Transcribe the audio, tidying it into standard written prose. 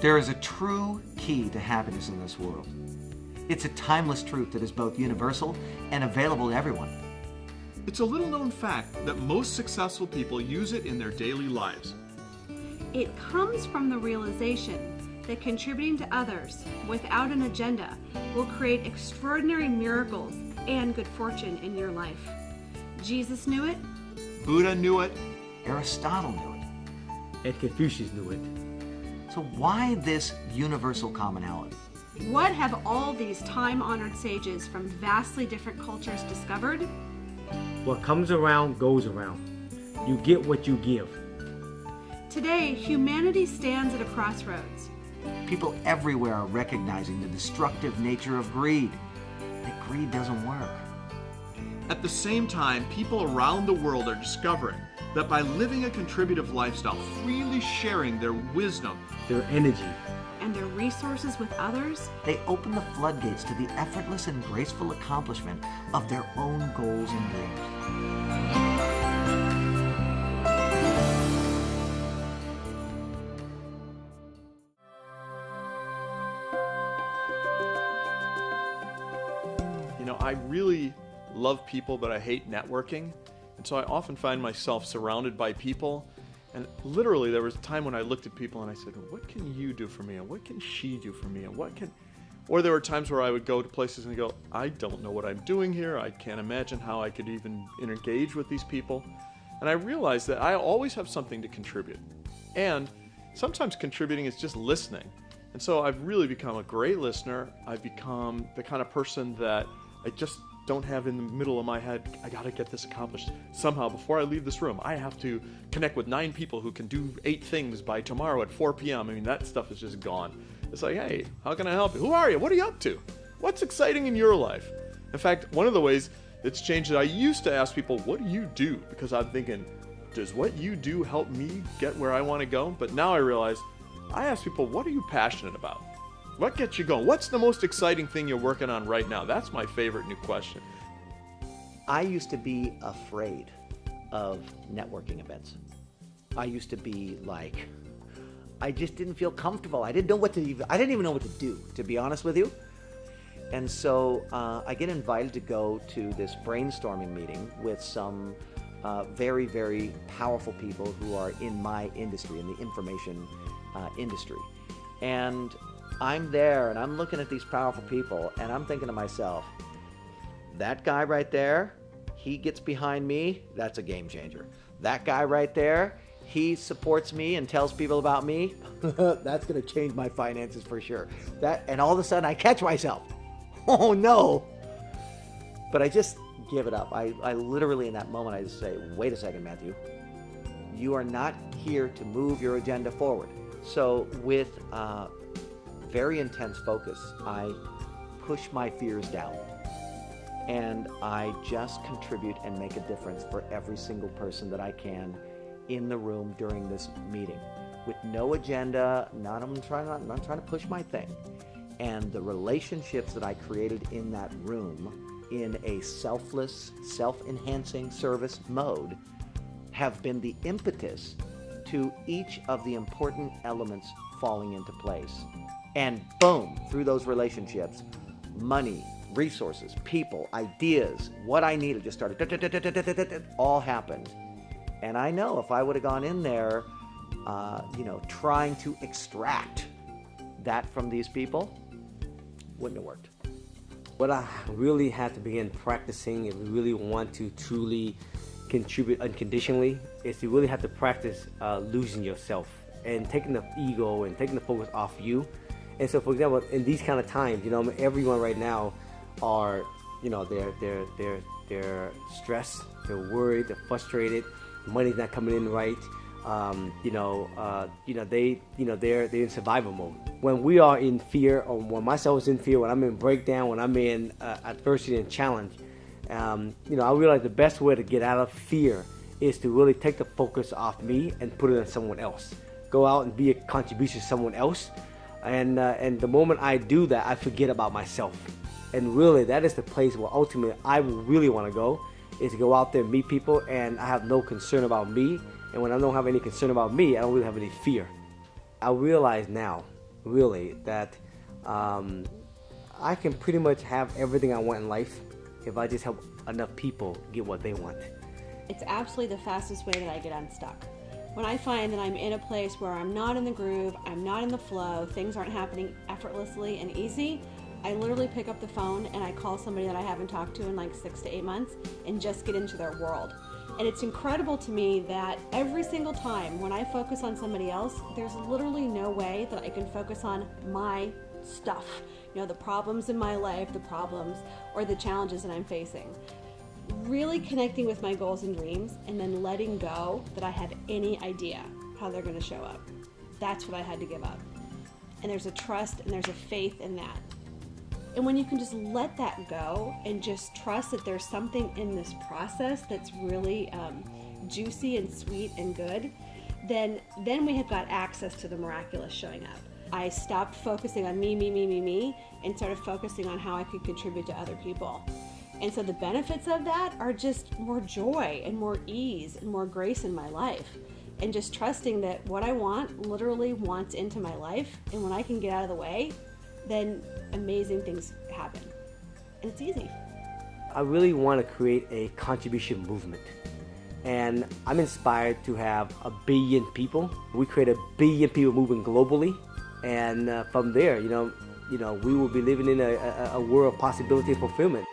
There is a true key to happiness in this world. It's a timeless truth that is both universal and available to everyone. It's a little-known fact that most successful people use it in their daily lives. It comes from the realization that contributing to others without an agenda will create extraordinary miracles and good fortune in your life. Jesus knew it. Buddha knew it. Aristotle knew it. And Confucius knew it. So why this universal commonality? What have all these time-honored sages from vastly different cultures discovered? What comes around goes around. You get what you give. Today, humanity stands at a crossroads. People everywhere are recognizing the destructive nature of greed. That greed doesn't work. At the same time, people around the world are discovering that by living a contributive lifestyle, freely sharing their wisdom, Their energy. And their resources with others, They open the floodgates to the effortless and graceful accomplishment of their own goals and dreams. You know, I really love people, but I hate networking. And so I often find myself surrounded by people. And literally there was a time when I looked at people and I said, what can you do for me? And what can she do for me? And what can... Or there were times where I would go to places and go, I don't know what I'm doing here. I can't imagine how I could even engage with these people. And I realized that I always have something to contribute. And sometimes contributing is just listening. And so I've really become a great listener. I've become the kind of person that I just don't have in the middle of my head, I gotta get this accomplished somehow before I leave this room. I have to connect with 9 people who can do 8 things by tomorrow at 4 p.m. I mean, that stuff is just gone. It's like, hey, how can I help you? Who are you? What are you up to? What's exciting in your life? In fact, one of the ways it's changed is I used to ask people, what do you do? Because I'm thinking, does what you do help me get where I want to go? But now I realize, I ask people, what are you passionate about? What gets you going? What's the most exciting thing you're working on right now? That's my favorite new question. I used to be afraid of networking events. I used to be like, I just didn't feel comfortable. I didn't even know what to do, to be honest with you. And so I get invited to go to this brainstorming meeting with some very, very powerful people who are in my industry, in the information industry. And I'm there and I'm looking at these powerful people and I'm thinking to myself, that guy right there, he gets behind me, that's a game changer. That guy right there, he supports me and tells people about me, that's gonna change my finances for sure. And all of a sudden I catch myself, oh no. But I just give it up. I literally in that moment I just say, wait a second, Matthew. You are not here to move your agenda forward. So with very intense focus, I push my fears down and I just contribute and make a difference for every single person that I can in the room during this meeting with no agenda. I'm not trying to push my thing. And the relationships that I created in that room in a selfless, self-enhancing service mode have been the impetus to each of the important elements falling into place. And boom, through those relationships, money, resources, people, ideas, what I needed just started, all happened. And I know if I would have gone in there, trying to extract that from these people, wouldn't have worked. What I really had to begin practicing if we really want to truly contribute unconditionally is you really have to practice losing yourself and taking the ego and taking the focus off you. And so, for example, in these kind of times, everyone right now are, they're stressed, they're worried, they're frustrated, money's not coming in right. They're in survival mode. When we are in fear, or when myself is in fear, when I'm in breakdown, when I'm in adversity and challenge, I realize the best way to get out of fear is to really take the focus off me and put it on someone else. Go out and be a contribution to someone else. And the moment I do that, I forget about myself. And really, that is the place where ultimately I really want to go, is to go out there and meet people, and I have no concern about me. And when I don't have any concern about me, I don't really have any fear. I realize now really, that I can pretty much have everything I want in life if I just help enough people get what they want. It's absolutely the fastest way that I get unstuck. When I find that I'm in a place where I'm not in the groove, I'm not in the flow, things aren't happening effortlessly and easy, I literally pick up the phone and I call somebody that I haven't talked to in like 6 to 8 months and just get into their world. And it's incredible to me that every single time when I focus on somebody else, there's literally no way that I can focus on my stuff. You know, the problems in my life, the problems or the challenges that I'm facing. Really connecting with my goals and dreams and then letting go that I have any idea how they're going to show up. That's what I had to give up. And there's a trust and there's a faith in that. And when you can just let that go and just trust that there's something in this process that's really juicy and sweet and good, then we have got access to the miraculous showing up. I stopped focusing on me, and started focusing on how I could contribute to other people. And so the benefits of that are just more joy and more ease and more grace in my life. And just trusting that what I want literally wants into my life. And when I can get out of the way, then amazing things happen. And it's easy. I really want to create a contribution movement. And I'm inspired to have 1 billion people. We create 1 billion people moving globally. And from there, we will be living in a world of possibility and fulfillment.